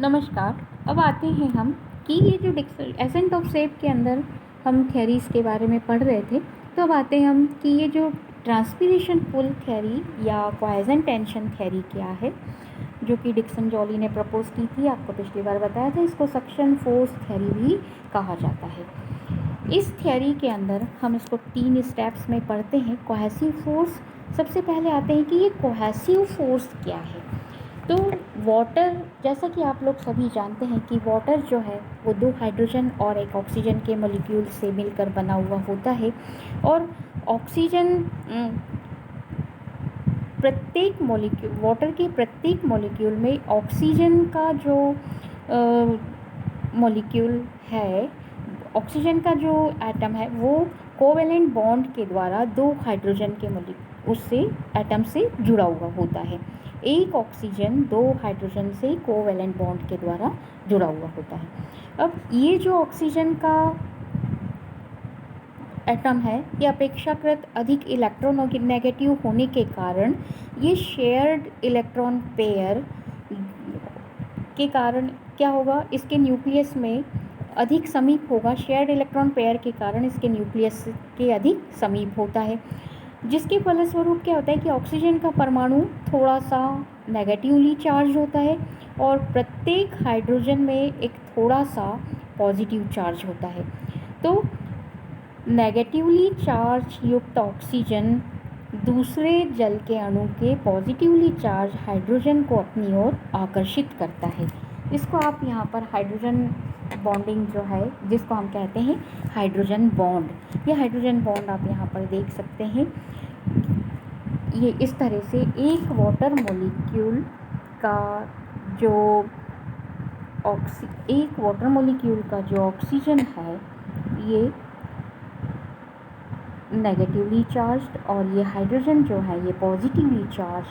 नमस्कार। अब आते हैं हम कि ये जो एसेंट ऑफ शेप के अंदर हम थ्योरीज के बारे में पढ़ रहे थे, तो अब आते हैं हम कि ये जो ट्रांसपिरेशन पुल थ्योरी या कोहेजन टेंशन थ्योरी क्या है, जो कि डिक्सन जॉली ने प्रपोज की थी। आपको पिछली बार बताया था, इसको सक्शन फोर्स थ्योरी भी कहा जाता है। इस थ्योरी के अंदर हम इसको 3 स्टेप्स में पढ़ते हैं। कोहेसिव फोर्स सबसे पहले आते हैं कि ये कोहेसिव फोर्स क्या है। तो वाटर, जैसा कि आप लोग सभी जानते हैं कि वाटर जो है वो 2 हाइड्रोजन और 1 ऑक्सीजन के मॉलिक्यूल से मिलकर बना हुआ होता है। और ऑक्सीजन प्रत्येक मॉलिक्यूल, वाटर के प्रत्येक मॉलिक्यूल में ऑक्सीजन का जो मॉलिक्यूल है, ऑक्सीजन का जो एटम है वो कोवेलेंट बॉन्ड के द्वारा 2 हाइड्रोजन के उससे एटम से जुड़ा हुआ होता है। एक ऑक्सीजन 2 हाइड्रोजन से कोवेलेंट बॉन्ड के द्वारा जुड़ा हुआ होता है। अब ये जो ऑक्सीजन का एटम है ये अपेक्षाकृत अधिक इलेक्ट्रोनेगेटिव होने के कारण ये शेयर्ड इलेक्ट्रॉन पेयर के कारण क्या होगा, इसके न्यूक्लियस में अधिक समीप होगा। शेयर्ड इलेक्ट्रॉन पेयर के कारण इसके न्यूक्लियस के अधिक समीप होता है, जिसके फलस्वरूप क्या होता है कि ऑक्सीजन का परमाणु थोड़ा सा नेगेटिवली चार्ज होता है और प्रत्येक हाइड्रोजन में एक थोड़ा सा पॉजिटिव चार्ज होता है। तो नेगेटिवली चार्ज युक्त ऑक्सीजन दूसरे जल के अणु के पॉजिटिवली चार्ज हाइड्रोजन को अपनी ओर आकर्षित करता है। इसको आप यहाँ पर हाइड्रोजन बॉन्डिंग जो है, जिसको हम कहते हैं हाइड्रोजन बॉन्ड, ये हाइड्रोजन बॉन्ड आप यहाँ पर देख सकते हैं। ये इस तरह से एक वाटर मॉलिक्यूल का जो ऑक्सीजन है ये नेगेटिवली चार्ज्ड और ये हाइड्रोजन जो है ये पॉजिटिवली चार्ज।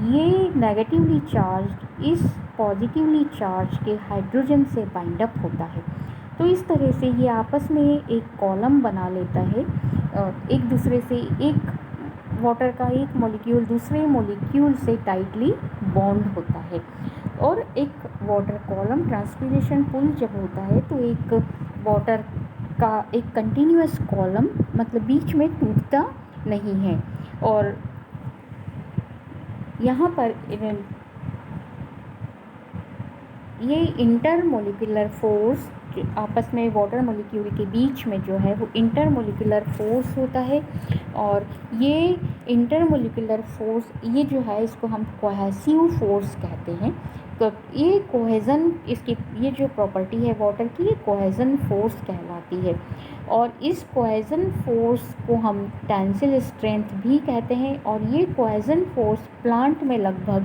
ये नेगेटिवली चार्ज इस पॉजिटिवली चार्ज के हाइड्रोजन से बाइंड अप होता है। तो इस तरह से ये आपस में एक कॉलम बना लेता है। एक दूसरे से, एक वाटर का एक मॉलिक्यूल दूसरे मॉलिक्यूल से टाइटली बॉन्ड होता है। और एक वाटर कॉलम ट्रांसपिरेशन पुल जब होता है तो एक वाटर का एक कंटिन्यूअस कॉलम, मतलब बीच में टूटता नहीं है। और यहाँ पर ये इंटरमोलिकुलर फोर्स आपस में वाटर मॉलिक्यूल के बीच में जो है वो इंटरमोलिकुलर फोर्स होता है। और ये इंटरमोलिकुलर फोर्स ये जो है इसको हम कोहेसिव फोर्स कहते हैं। तो ये कोहेजन, इसकी ये जो प्रॉपर्टी है वाटर की, ये कोहेजन फोर्स कहलाती है। और इस कोहेजन फोर्स को हम टेंसिल स्ट्रेंथ भी कहते हैं। और ये कोहेजन फोर्स प्लांट में लगभग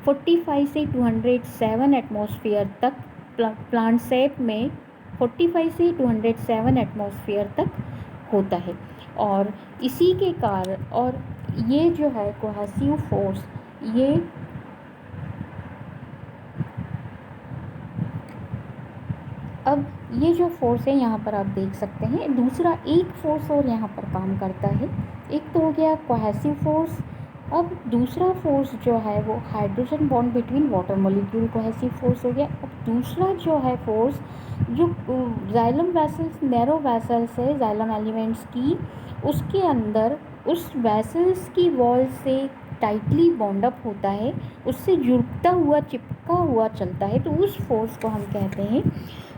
45 से 207 एटमॉस्फेयर तक, प्लांट शेप में 45 से 207 एटमॉस्फेयर तक होता है। और इसी के कारण, और ये जो है कोहेसिव फोर्स, ये अब ये जो फोर्स है यहाँ पर आप देख सकते हैं, दूसरा एक फोर्स और यहाँ पर काम करता है। एक तो हो गया कोहेसिव फोर्स। अब दूसरा फोर्स जो है वो hydrogen bond between water molecule cohesive force हो गया। अब दूसरा जो है फोर्स जो जाइलम वेसल्स, नैरो वेसल्स है जाइलम एलिमेंट्स की, उसके अंदर उस वेसल्स की वॉल से टाइटली बॉन्ड अप होता है, उससे जुड़ता हुआ चिपका हुआ चलता है। तो उस फोर्स को हम कहते हैं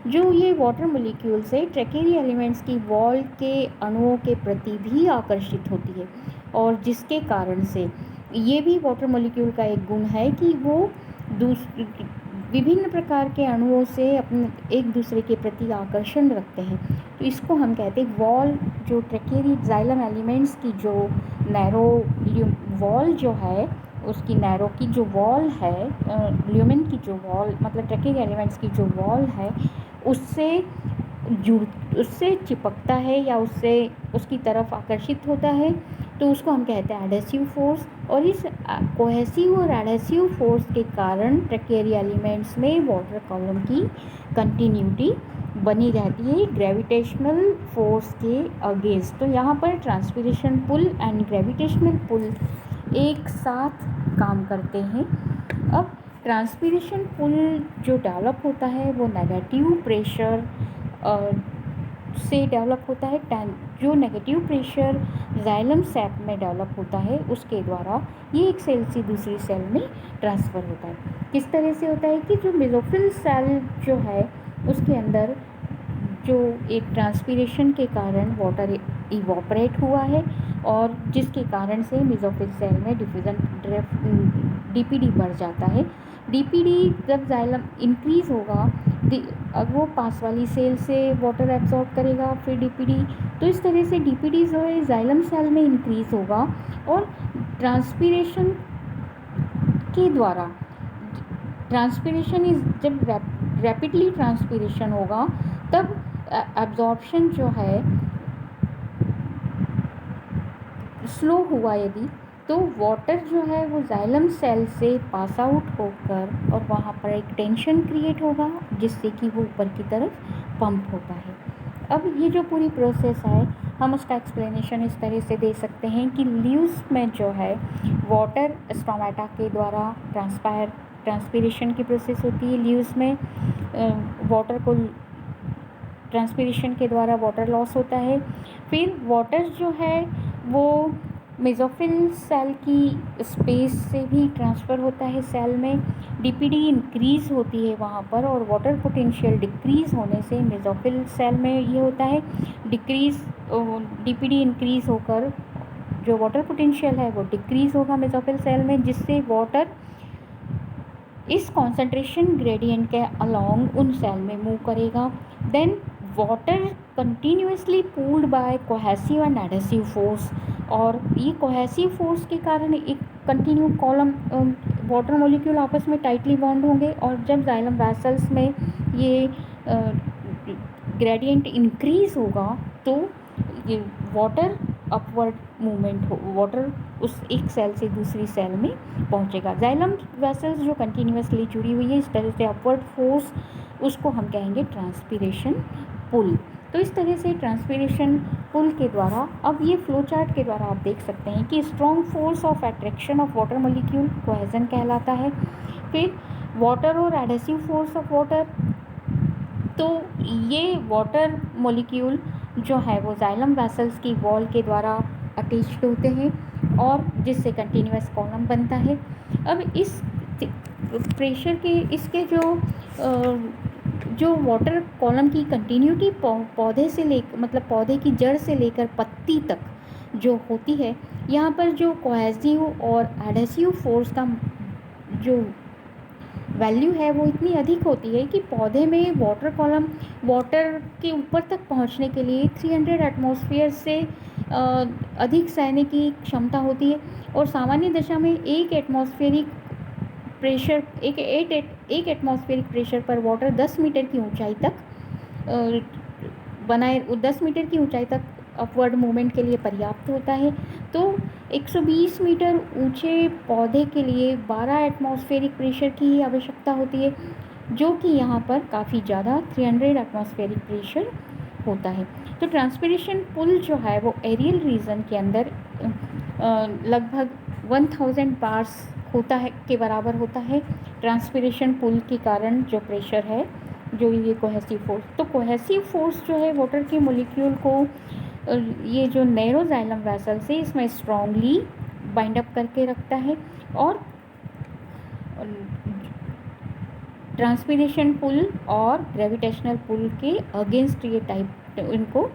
जो ये वाटर मॉलिक्यूल से ट्रैकेरी एलिमेंट्स की वॉल के अणुओं के प्रति भी आकर्षित होती है। और जिसके कारण से ये भी वाटर मॉलिक्यूल का एक गुण है कि वो विभिन्न प्रकार के अणुओं से अपने एक दूसरे के प्रति आकर्षण रखते हैं। तो इसको हम कहते हैं वॉल, जो ट्रैकेरी जाइलम एलिमेंट्स की जो नैरो वॉल जो है, उसकी नैरो की जो वॉल है, ल्यूमेन की जो वॉल, मतलब ट्रैकेरी एलिमेंट्स की जो वॉल है, उससे चिपकता है या उससे उसकी तरफ आकर्षित होता है। तो उसको हम कहते हैं एडहेसिव फोर्स। और इस कोहेसिव और एडहेसिव फोर्स के कारण ट्रैकेरी एलिमेंट्स में वाटर कॉलम की कंटिन्यूटी बनी रहती है ग्रेविटेशनल फोर्स के अगेंस्ट। तो यहाँ पर transpiration pull and gravitational pull एक साथ काम करते हैं। अब ट्रांसपीरेशन पुल जो डेवलप होता है वो नेगेटिव प्रेशर से डेवलप होता है। जो नेगेटिव प्रेशर जाइलम सैक में डेवलप होता है उसके द्वारा ये एक सेल से दूसरी सेल में ट्रांसफ़र होता है। किस तरह से होता है कि जो मेसोफिल सेल जो है उसके अंदर जो एक ट्रांसपीरेशन के कारण वाटर इवोपरेट हुआ है और जिसके कारण से मेसोफिल सेल में डिफ्यूजन डीपीडी बढ़ जाता है। डीपीडी जब जाइलम इंक्रीज़ होगा अब वो पास वाली सेल से वाटर एब्जॉर्ब करेगा, फिर डीपीडी, तो इस तरह से डीपीडी जो है जाइलम सेल में इंक्रीज़ होगा और ट्रांसपीरेशन के द्वारा ट्रांसपीरेशन जब रैपिडली ट्रांसपीरेशन होगा तब एब्जॉर्प्शन जो है स्लो हुआ यदि, तो वाटर जो है वो जाइलम सेल से पास आउट होकर और वहाँ पर एक टेंशन क्रिएट होगा जिससे कि वो ऊपर की तरफ पंप होता है। अब ये जो पूरी प्रोसेस है हम उसका एक्सप्लेनेशन इस तरह से दे सकते हैं कि लीव्स में जो है वाटर स्टोमेटा के द्वारा ट्रांसपीरेशन की प्रोसेस होती है। लीव्स में वाटर को ट्रांसपीरेशन के द्वारा वाटर लॉस होता है। फिर वाटर जो है वो मेसोफिल सेल की स्पेस से भी ट्रांसफ़र होता है सेल में। डीपीडी इंक्रीज़ होती है वहाँ पर और वाटर पोटेंशियल डिक्रीज़ होने से मेसोफिल सेल में ये होता है डीपीडी इंक्रीज़ होकर जो वाटर पोटेंशियल है वो डिक्रीज़ होगा मेसोफिल सेल में, जिससे वाटर इस कॉन्सेंट्रेशन ग्रेडियंट के अलॉन्ग उन सेल में मूव करेगा। Then water continuously pulled by cohesive and adhesive force, और ये कोहेसिव फोर्स के कारण एक कंटिन्यू कॉलम वाटर मॉलिक्यूल आपस में टाइटली बॉन्ड होंगे और जब जाइलम वेसल्स में ये ग्रेडियंट इंक्रीज़ होगा तो ये वाटर अपवर्ड मूवमेंट हो, वाटर उस एक सेल से दूसरी सेल में पहुंचेगा। जाइलम वेसल्स जो कंटिन्यूसली जुड़ी हुई है इस तरह से अपवर्ड फोर्स उसको हम कहेंगे ट्रांसपीरेशन पुल। तो इस तरह से ट्रांसपीरेशन पुल के द्वारा अब ये फ्लो चार्ट के द्वारा आप देख सकते हैं कि strong force of attraction of water molecule cohesion कहलाता है। फिर वाटर और एडहेसिव फोर्स ऑफ वाटर, तो ये वाटर मॉलिक्यूल जो है वो जाइलम वेसल्स की वॉल के द्वारा अटैच्ड होते हैं और जिससे कंटिन्यूस कॉलम बनता है। अब इस प्रेशर के इसके जो वाटर कॉलम की कंटिन्यूटी पौधे से लेकर मतलब पौधे की जड़ से लेकर पत्ती तक जो होती है, यहाँ पर जो कोहेसिव और एडहेसिव फोर्स का जो वैल्यू है वो इतनी अधिक होती है कि पौधे में वाटर कॉलम वाटर के ऊपर तक पहुंचने के लिए 300 एटमॉस्फेयर से अधिक सहने की क्षमता होती है और सामान्य दशा में एक एटमॉस्फेरिक प्रेशर पर वाटर 10 मीटर की ऊंचाई तक 10 मीटर की ऊंचाई तक अपवर्ड मूवमेंट के लिए पर्याप्त होता है। तो 120 मीटर ऊंचे पौधे के लिए 12 एटमॉस्फेरिक प्रेशर की आवश्यकता होती है, जो कि यहाँ पर काफ़ी ज़्यादा 300 एटमॉस्फेरिक प्रेशर होता है। तो ट्रांसपीरेशन पुल जो है वो एरियल रीजन के अंदर लगभग 1000 बार्स होता है के बराबर होता है। ट्रांसपीरेशन पुल के कारण जो प्रेशर है जो ये कोहेसिव फोर्स, तो कोहेसिव फोर्स जो है वाटर के मॉलिक्यूल को ये जो नैरो जाइलम वेसल से इसमें स्ट्रॉन्गली बाइंड अप करके रखता है और ट्रांसपीरेशन पुल और ग्रेविटेशनल पुल के अगेंस्ट ये टाइप इनको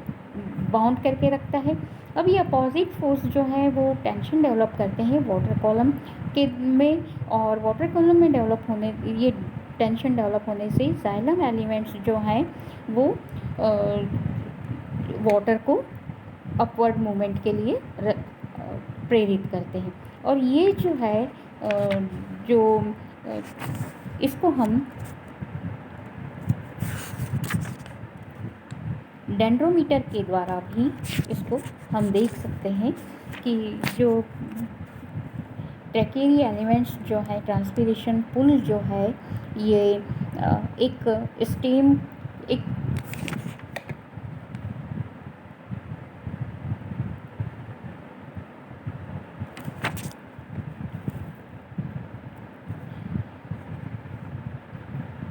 बाउंड करके रखता है। अब ये अपोजिट फोर्स जो है वो टेंशन डेवलप करते हैं वाटर कॉलम के में, और वाटर कॉलम में डेवलप होने ये टेंशन डेवलप होने से जाइलम एलिमेंट्स जो हैं वो वाटर को अपवर्ड मूवमेंट के लिए प्रेरित करते हैं। और ये जो है इसको हम डेंड्रोमीटर के द्वारा भी इसको हम देख सकते हैं कि जो ट्रैकेरी एलिमेंट्स जो है ट्रांसपीरेशन पुल जो है ये एक स्टेम एक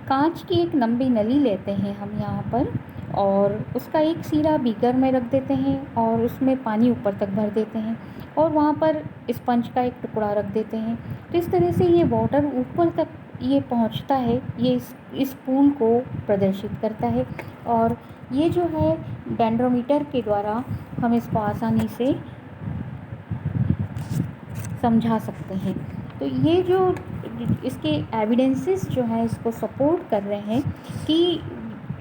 कांच की एक लंबी नली लेते हैं हम यहाँ पर, और उसका एक सिरा बीकर में रख देते हैं और उसमें पानी ऊपर तक भर देते हैं और वहाँ पर स्पंज का एक टुकड़ा रख देते हैं। तो इस तरह से ये वाटर ऊपर तक ये पहुँचता है, ये इस पूल को प्रदर्शित करता है। और ये जो है डेंड्रोमीटर के द्वारा हम इसको आसानी से समझा सकते हैं। तो ये जो इसके एविडेंसेस जो हैं इसको सपोर्ट कर रहे हैं कि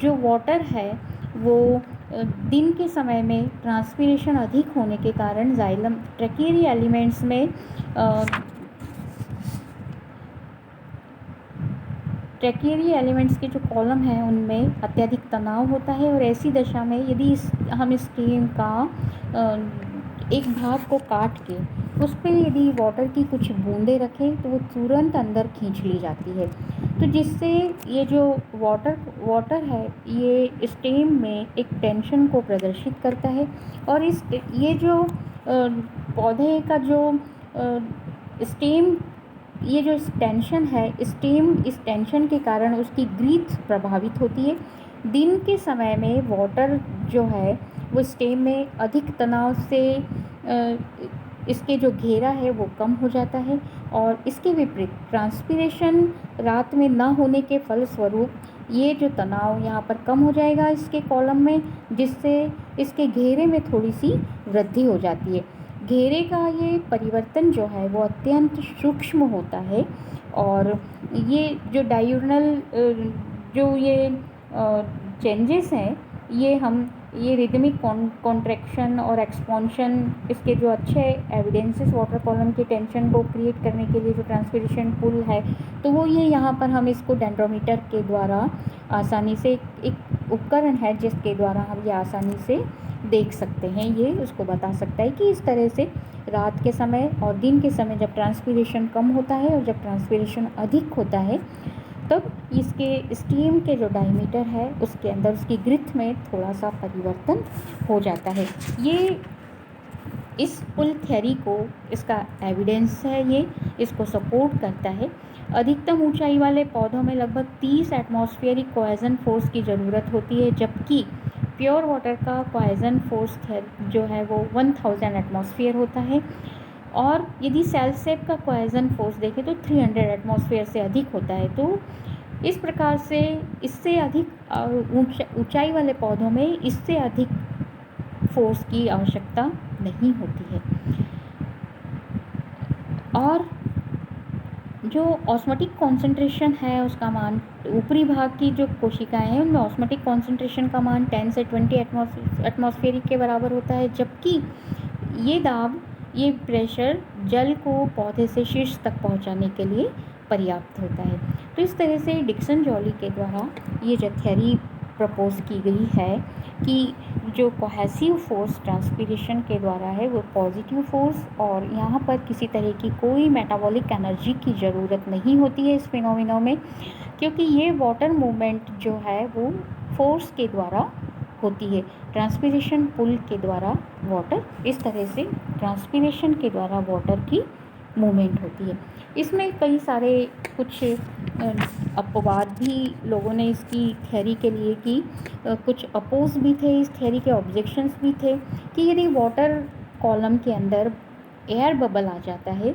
जो वाटर है वो दिन के समय में ट्रांसपीरेशन अधिक होने के कारण जाइलम ट्रैकियरी एलिमेंट्स में ट्रैकियरी एलिमेंट्स के जो कॉलम हैं उनमें अत्यधिक तनाव होता है, और ऐसी दशा में यदि हम स्ट्रीम का एक भाग को काट के उस पर यदि वाटर की कुछ बूंदें रखें तो वो तुरंत अंदर खींच ली जाती है। तो जिससे ये जो वाटर है ये स्टेम में एक टेंशन को प्रदर्शित करता है, और ये जो पौधे का जो स्टेम, ये जो टेंशन है स्टेम, इस टेंशन के कारण उसकी ग्रीथ प्रभावित होती है। दिन के समय में वाटर जो है वो स्टेम में अधिक तनाव से इसके जो घेरा है वो कम हो जाता है, और इसके विपरीत ट्रांसपीरेशन रात में ना होने के फलस्वरूप ये जो तनाव यहाँ पर कम हो जाएगा इसके कॉलम में, जिससे इसके घेरे में थोड़ी सी वृद्धि हो जाती है। घेरे का ये परिवर्तन जो है वो अत्यंत सूक्ष्म होता है, और ये जो डायurnal जो ये चेंजेस हैं ये रिदमिक कॉन्ट्रैक्शन और एक्सपांशन, इसके जो अच्छे एविडेंसेस वाटर कॉलम के टेंशन को क्रिएट करने के लिए जो ट्रांसपीरेशन पुल है, तो वो ये यहाँ पर हम इसको डेंड्रोमीटर के द्वारा आसानी से, एक उपकरण है जिसके द्वारा हम ये आसानी से देख सकते हैं। ये उसको बता सकता है कि इस तरह से रात के समय और दिन के समय जब ट्रांसपीरेशन कम होता है और जब ट्रांसपीरेशन अधिक होता है तब इसके स्टीम के जो डायमीटर है उसके अंदर उसकी ग्रिथ में थोड़ा सा परिवर्तन हो जाता है। ये इस पुल थ्योरी को, इसका एविडेंस है, ये इसको सपोर्ट करता है। अधिकतम ऊंचाई वाले पौधों में लगभग 30 एटमॉस्फेरिक कोहेजन फोर्स की ज़रूरत होती है, जबकि प्योर वाटर का कोहेजन फोर्स जो है वो 1000 एटमॉस्फेयर होता है। और यदि सेल्सेप का कोहेजन फोर्स देखें तो 300 एटमॉस्फेयर से अधिक होता है। तो इस प्रकार से इससे अधिक ऊंचाई वाले पौधों में इससे अधिक फोर्स की आवश्यकता नहीं होती है। और जो ऑस्मोटिक कॉन्सेंट्रेशन है उसका मान, ऊपरी भाग की जो कोशिकाएं हैं उनमें ऑस्मोटिक कॉन्सेंट्रेशन का मान 10 से 20 एटमॉस्फेरिक के बराबर होता है, जबकि ये दाब, ये प्रेशर जल को पौधे से शीर्ष तक पहुंचाने के लिए पर्याप्त होता है। तो इस तरह से डिक्सन जॉली के द्वारा ये जो थ्योरी प्रपोज की गई है कि जो कोहेसिव फोर्स ट्रांसपीरेशन के द्वारा है वो पॉजिटिव फोर्स, और यहाँ पर किसी तरह की कोई मेटाबॉलिक एनर्जी की ज़रूरत नहीं होती है इस फिनोमिना में, क्योंकि ये वाटर मूवमेंट जो है वो फोर्स के द्वारा होती है। ट्रांसपीरेशन पुल के द्वारा वाटर, इस तरह से ट्रांसपीरेशन के द्वारा वाटर की मूवमेंट होती है। इसमें कई सारे कुछ अपवाद भी लोगों ने इसकी थ्योरी के लिए की, कुछ अपोज भी थे इस थ्योरी के, ऑब्जेक्शंस भी थे कि यदि वाटर कॉलम के अंदर एयर बबल आ जाता है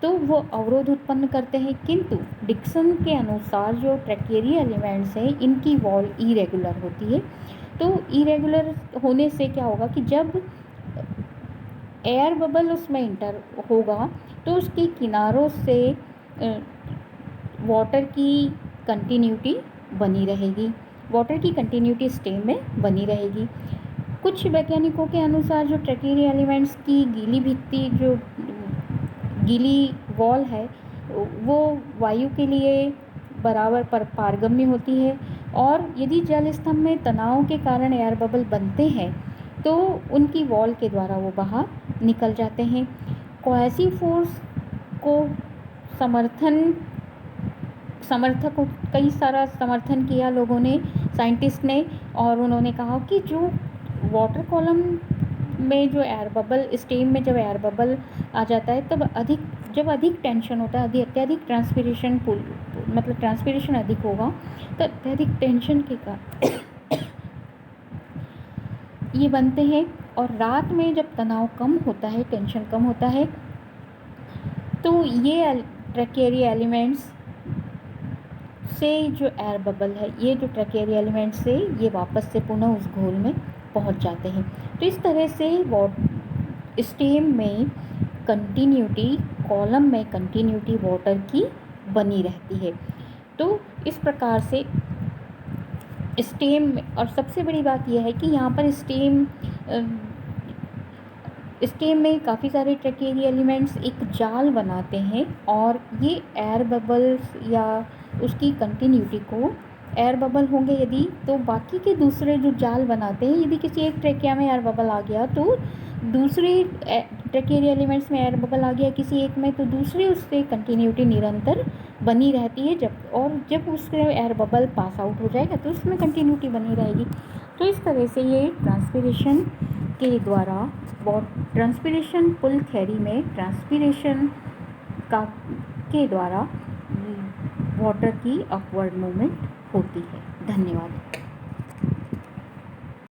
तो वो अवरोध उत्पन्न करते हैं, किंतु डिक्सन के अनुसार जो ट्रैकियरी एलिमेंट्स हैं इनकी वॉल इरेगुलर होती है। तो इरेगुलर होने से क्या होगा कि जब एयर बबल उसमें इंटर होगा तो उसकी किनारों से वाटर की कंटिन्यूटी बनी रहेगी, वाटर की कंटिन्यूटी स्टेम में बनी रहेगी। कुछ वैज्ञानिकों के अनुसार जो ट्रैकियरी एलिमेंट्स की गीली भित्ति, जो गीली वॉल है, वो वायु के लिए बराबर पारगम्य होती है, और यदि जल स्तंभ में तनाव के कारण एयर बबल बनते हैं तो उनकी वॉल के द्वारा वो बाहर निकल जाते हैं। कोहेसिव फोर्स को समर्थकों कई सारा समर्थन किया लोगों ने, साइंटिस्ट ने, और उन्होंने कहा कि जो वाटर कॉलम में जो एयर बबल, स्टीम में जब एयर बबल आ जाता है तब जब अधिक टेंशन होता है, अत्यधिक ट्रांसपीरेशन पुल मतलब ट्रांसपीरेशन अधिक होगा तो अत्यधिक टेंशन के कारण ये बनते हैं। और रात में जब तनाव कम होता है, टेंशन कम होता है, तो ये ट्रैकेरी एलिमेंट्स से जो एयर बबल है, ये जो ट्रैकेरी एलिमेंट्स से ये वापस से पुनः उस घोल में पहुंच जाते हैं। तो इस तरह से स्टेम में कंटिन्यूटी, कॉलम में कंटिन्यूटी वाटर की बनी रहती है। तो इस प्रकार से स्टेम, और सबसे बड़ी बात यह है कि यहाँ पर स्टेम में काफ़ी सारे ट्रैकेरी एलिमेंट्स एक जाल बनाते हैं, और ये एयर बबल्स या उसकी कंटिन्यूटी को, एयर बबल होंगे यदि, तो बाकी के दूसरे जो जाल बनाते हैं, यदि किसी एक ट्रैकिया में एयर बबल आ गया तो दूसरे ट्रैकेरी एलिमेंट्स में एयर बबल आ गया किसी एक में, तो दूसरे उससे कंटिन्यूटी निरंतर बनी रहती है। जब उससे एयर बबल पास आउट हो जाएगा तो उसमें कंटिन्यूटी बनी रहेगी। तो इस तरह से ये ट्रांसपीरेशन के द्वारा, ट्रांसपीरेशन पुल थ्योरी में ट्रांसपीरेशन के द्वारा वाटर की अपवर्ड मूवमेंट होती है। धन्यवाद।